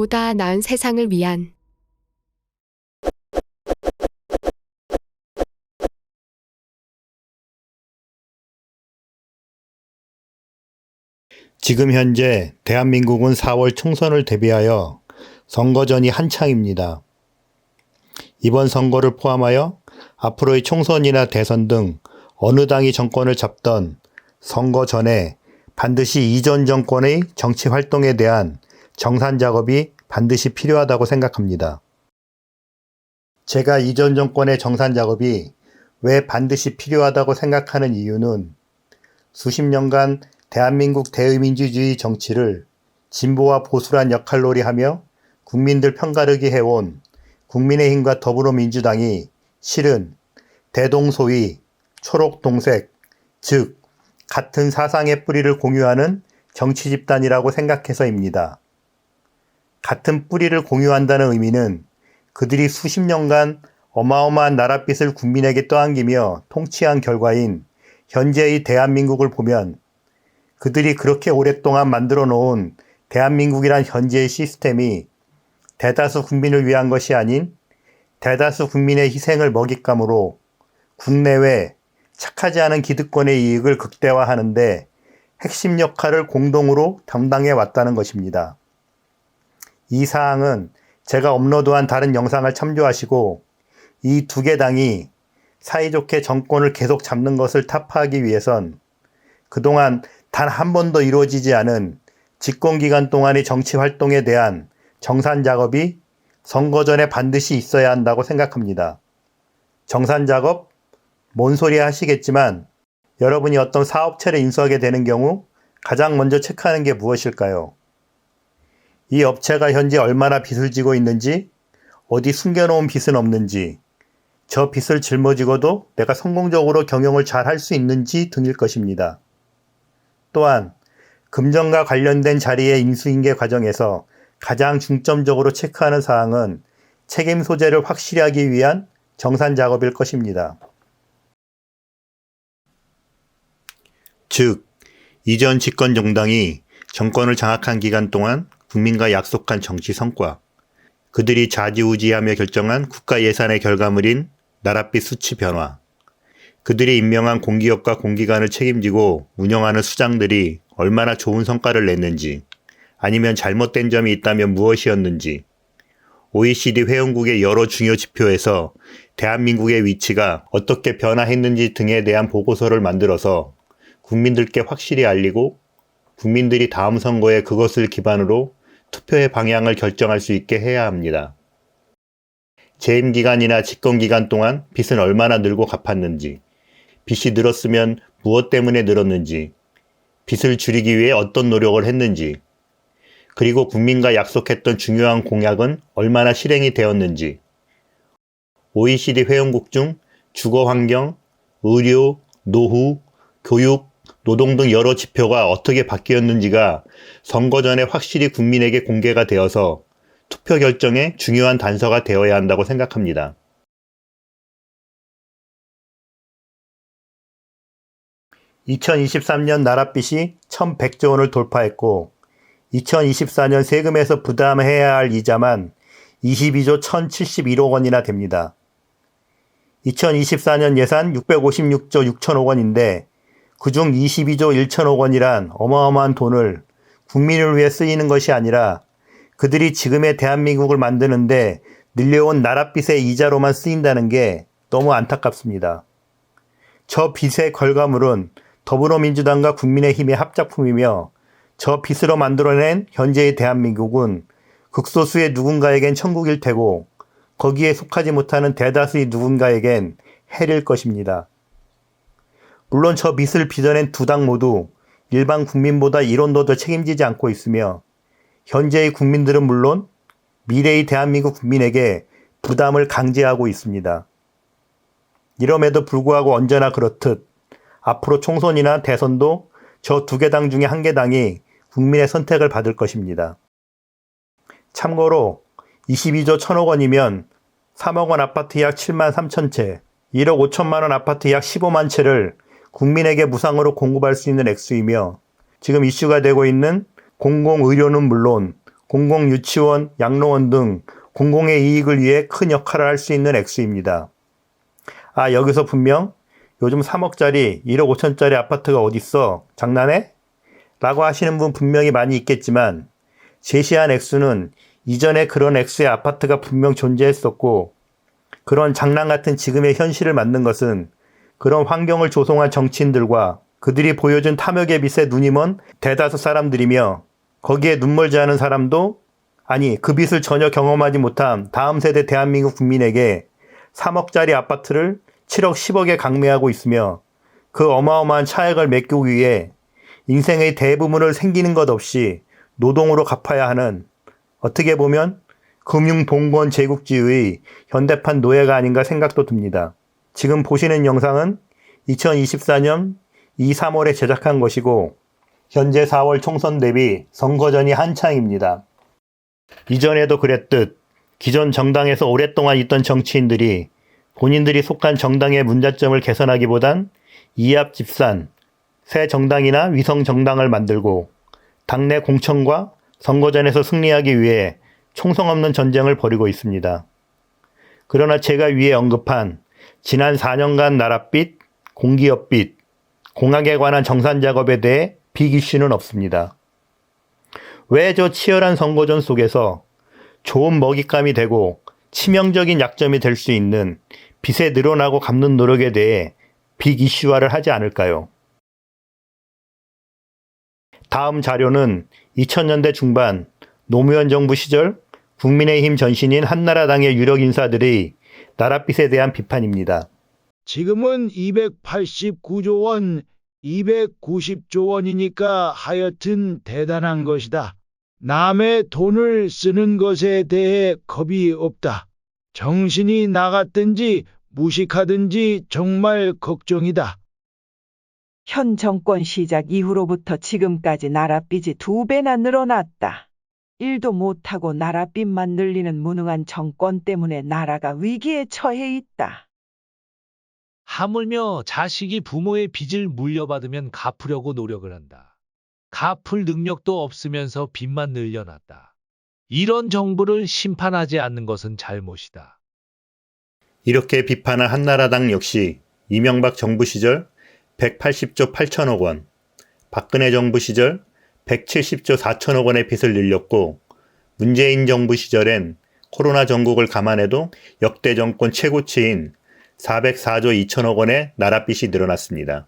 보다 나은 세상을 위한 지금 현재 대한민국은 4월 총선을 대비하여 선거전이 한창입니다. 이번 선거를 포함하여 앞으로의 총선이나 대선 등 어느 당이 정권을 잡던 선거 전에 반드시 이전 정권의 정치 활동에 대한 정산 작업이 반드시 필요하다고 생각합니다. 제가 이전 정권의 정산 작업이 왜 반드시 필요하다고 생각하는 이유는 수십 년간 대한민국 대의민주주의 정치를 진보와 보수란 역할놀이하며 국민들 편가르기 해온 국민의힘과 더불어민주당이 실은 대동소이, 초록동색, 즉 같은 사상의 뿌리를 공유하는 정치 집단이라고 생각해서입니다. 같은 뿌리를 공유한다는 의미는 그들이 수십 년간 어마어마한 나랏빛을 국민에게 떠안기며 통치한 결과인 현재의 대한민국을 보면 그들이 그렇게 오랫동안 만들어 놓은 대한민국이란 현재의 시스템이 대다수 국민을 위한 것이 아닌 대다수 국민의 희생을 먹잇감으로 국내외 착하지 않은 기득권의 이익을 극대화하는데 핵심 역할을 공동으로 담당해 왔다는 것입니다. 이 사항은 제가 업로드한 다른 영상을 참조하시고 이 두 개 당이 사이좋게 정권을 계속 잡는 것을 타파하기 위해선 그동안 단 한 번도 이루어지지 않은 집권기간 동안의 정치 활동에 대한 정산 작업이 선거 전에 반드시 있어야 한다고 생각합니다. 정산 작업? 뭔 소리 하시겠지만 여러분이 어떤 사업체를 인수하게 되는 경우 가장 먼저 체크하는 게 무엇일까요? 이 업체가 현재 얼마나 빚을 지고 있는지, 어디 숨겨놓은 빚은 없는지, 저 빚을 짊어지고도 내가 성공적으로 경영을 잘 할 수 있는지 등일 것입니다. 또한 금전과 관련된 자리의 인수인계 과정에서 가장 중점적으로 체크하는 사항은 책임 소재를 확실히 하기 위한 정산 작업일 것입니다. 즉, 이전 집권 정당이 정권을 장악한 기간 동안 국민과 약속한 정치 성과, 그들이 좌지우지하며 결정한 국가 예산의 결과물인 나랏빛 수치 변화, 그들이 임명한 공기업과 공기관을 책임지고 운영하는 수장들이 얼마나 좋은 성과를 냈는지, 아니면 잘못된 점이 있다면 무엇이었는지, OECD 회원국의 여러 중요 지표에서 대한민국의 위치가 어떻게 변화했는지 등에 대한 보고서를 만들어서 국민들께 확실히 알리고 국민들이 다음 선거에 그것을 기반으로 투표의 방향을 결정할 수 있게 해야 합니다. 재임 기간이나 집권 기간 동안 빚은 얼마나 늘고 갚았는지, 빚이 늘었으면 무엇 때문에 늘었는지, 빚을 줄이기 위해 어떤 노력을 했는지, 그리고 국민과 약속했던 중요한 공약은 얼마나 실행이 되었는지, OECD 회원국 중 주거 환경, 의료, 노후, 교육, 노동 등 여러 지표가 어떻게 바뀌었는지가 선거 전에 확실히 국민에게 공개가 되어서 투표 결정에 중요한 단서가 되어야 한다고 생각합니다. (2023년) 나랏빚이 1,100조 원을 돌파했고 2024년 세금에서 부담해야 할 이자만 22조 1,071억 원이나 됩니다. 2024년 예산 656조 6천억 원인데 그중 22조 1천억 원이란 어마어마한 돈을 국민을 위해 쓰이는 것이 아니라 그들이 지금의 대한민국을 만드는데 늘려온 나랏빚의 이자로만 쓰인다는 게 너무 안타깝습니다. 저 빚의 결과물은 더불어민주당과 국민의힘의 합작품이며 저 빚으로 만들어낸 현재의 대한민국은 극소수의 누군가에겐 천국일 테고 거기에 속하지 못하는 대다수의 누군가에겐 헬일 것입니다. 물론 저 빚을 빚어낸 두 당 모두 일반 국민보다 이론도 책임지지 않고 있으며 현재의 국민들은 물론 미래의 대한민국 국민에게 부담을 강제하고 있습니다. 이럼에도 불구하고 언제나 그렇듯 앞으로 총선이나 대선도 저 두 개 당 중에 한 개 당이 국민의 선택을 받을 것입니다. 참고로 22조 1천억 원이면 3억 원 아파트 약 7만 3천 채, 1억 5천만 원 아파트 약 15만 채를 국민에게 무상으로 공급할 수 있는 액수이며 지금 이슈가 되고 있는 공공의료는 물론 공공유치원, 양로원 등 공공의 이익을 위해 큰 역할을 할 수 있는 액수입니다. 여기서 분명 요즘 3억짜리, 1억 5천짜리 아파트가 어딨어? 장난해? 라고 하시는 분 분명히 많이 있겠지만 제시한 액수는 이전에 그런 액수의 아파트가 분명 존재했었고 그런 장난 같은 지금의 현실을 만든 것은 그런 환경을 조성한 정치인들과 그들이 보여준 탐욕의 빛에 눈이 먼 대다수 사람들이며 거기에 눈멀지 않은 사람도 그 빛을 전혀 경험하지 못한 다음 세대 대한민국 국민에게 3억짜리 아파트를 7억, 10억에 강매하고 있으며 그 어마어마한 차액을 메꾸기 위해 인생의 대부분을 생기는 것 없이 노동으로 갚아야 하는 어떻게 보면 금융봉건 제국주의 현대판 노예가 아닌가 생각도 듭니다. 지금 보시는 영상은 2024년 2, 3월에 제작한 것이고 현재 4월 총선 대비 선거전이 한창입니다. 이전에도 그랬듯 기존 정당에서 오랫동안 있던 정치인들이 본인들이 속한 정당의 문제점을 개선하기보단 이합집산, 새 정당이나 위성 정당을 만들고 당내 공천과 선거전에서 승리하기 위해 총성 없는 전쟁을 벌이고 있습니다. 그러나 제가 위에 언급한 지난 4년간 나랏빛, 공기업빛, 공학에 관한 정산 작업에 대해 빅 이슈는 없습니다. 왜 저 치열한 선거전 속에서 좋은 먹잇감이 되고 치명적인 약점이 될 수 있는 빚에 늘어나고 갚는 노력에 대해 빅 이슈화를 하지 않을까요? 다음 자료는 2000년대 중반 노무현 정부 시절 국민의힘 전신인 한나라당의 유력 인사들의 나랏빚에 대한 비판입니다. 지금은 289조 원, 290조 원이니까 하여튼 대단한 것이다. 남의 돈을 쓰는 것에 대해 겁이 없다. 정신이 나갔든지 무식하든지 정말 걱정이다. 현 정권 시작 이후로부터 지금까지 나랏빚이 2배나 늘어났다. 일도 못하고 나랏빚만 늘리는 무능한 정권 때문에 나라가 위기에 처해 있다. 하물며 자식이 부모의 빚을 물려받으면 갚으려고 노력을 한다. 갚을 능력도 없으면서 빚만 늘려놨다. 이런 정부를 심판하지 않는 것은 잘못이다. 이렇게 비판한 한나라당 역시 이명박 정부 시절 180조 8천억 원, 박근혜 정부 시절 170조 4천억 원의 빚을 늘렸고 문재인 정부 시절엔 코로나 전국을 감안해도 역대 정권 최고치인 404조 2천억 원의 나랏빚이 늘어났습니다.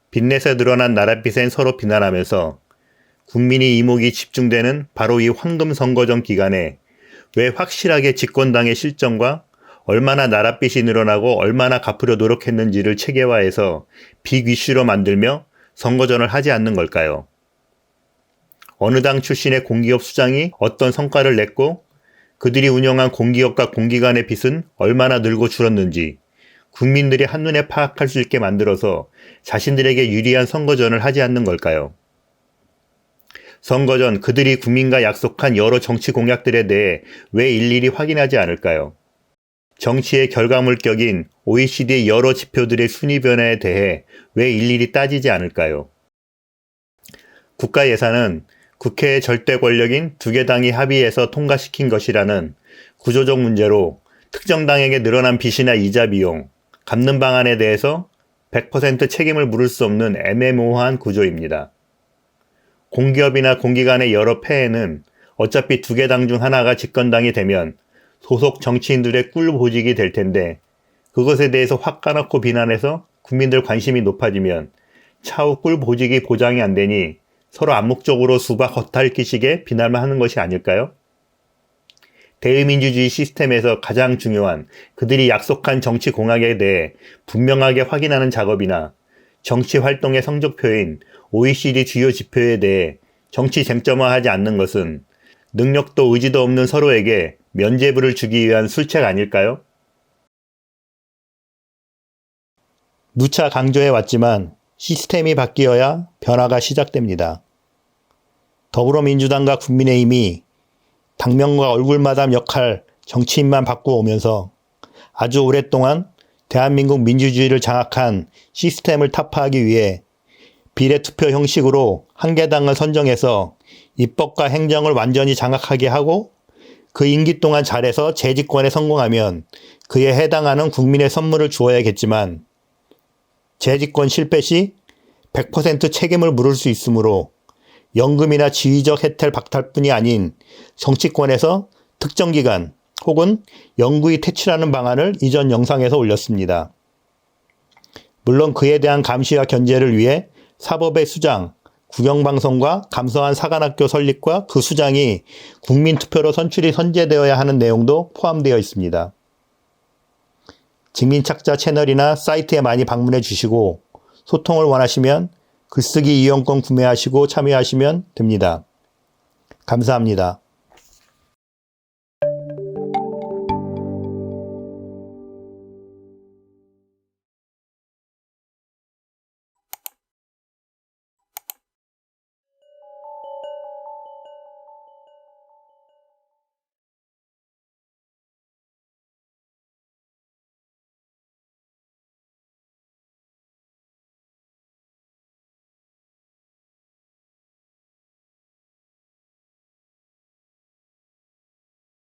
빚내서 늘어난 나랏빚엔 서로 비난하면서 국민이 이목이 집중되는 바로 이 황금 선거전 기간에 왜 확실하게 집권당의 실정과 얼마나 나랏빚이 늘어나고 얼마나 갚으려 노력했는지를 체계화해서 빅 이슈로 만들며 선거전을 하지 않는 걸까요? 어느 당 출신의 공기업 수장이 어떤 성과를 냈고 그들이 운영한 공기업과 공기관의 빚은 얼마나 늘고 줄었는지 국민들이 한눈에 파악할 수 있게 만들어서 자신들에게 유리한 선거전을 하지 않는 걸까요? 선거전 그들이 국민과 약속한 여러 정치 공약들에 대해 왜 일일이 확인하지 않을까요? 정치의 결과물격인 OECD의 여러 지표들의 순위 변화에 대해 왜 일일이 따지지 않을까요? 국가 예산은 국회의 절대 권력인 두 개 당이 합의해서 통과시킨 것이라는 구조적 문제로 특정 당에게 늘어난 빚이나 이자 비용, 갚는 방안에 대해서 100% 책임을 물을 수 없는 애매모호한 구조입니다. 공기업이나 공기관의 여러 폐해는 어차피 두 개 당 중 하나가 집권당이 되면 소속 정치인들의 꿀보직이 될 텐데 그것에 대해서 확 까놓고 비난해서 국민들 관심이 높아지면 차후 꿀보직이 보장이 안 되니 서로 암묵적으로 수박 겉핥기식의 비난만 하는 것이 아닐까요? 대의민주주의 시스템에서 가장 중요한 그들이 약속한 정치 공약에 대해 분명하게 확인하는 작업이나 정치 활동의 성적표인 OECD 주요 지표에 대해 정치 쟁점화하지 않는 것은 능력도 의지도 없는 서로에게 면죄부를 주기 위한 술책 아닐까요? 누차 강조해 왔지만 시스템이 바뀌어야 변화가 시작됩니다. 더불어민주당과 국민의힘이 당명과 얼굴마담 역할 정치인만 바꾸오면서 아주 오랫동안 대한민국 민주주의를 장악한 시스템을 타파하기 위해 비례투표 형식으로 한 개당을 선정해서 입법과 행정을 완전히 장악하게 하고 그 임기 동안 잘해서 재집권에 성공하면 그에 해당하는 국민의 선물을 주어야겠지만 재집권 실패 시 100% 책임을 물을 수 있으므로 연금이나 지위적 혜택 박탈뿐이 아닌 정치권에서 특정 기간 혹은 영구히 퇴출하는 방안을 이전 영상에서 올렸습니다. 물론 그에 대한 감시와 견제를 위해 사법의 수장, 국영방송과 감소한 사관학교 설립과 그 수장이 국민투표로 선출이 선재되어야 하는 내용도 포함되어 있습니다. 직민착자 채널이나 사이트에 많이 방문해 주시고 소통을 원하시면 글쓰기 이용권 구매하시고 참여하시면 됩니다. 감사합니다.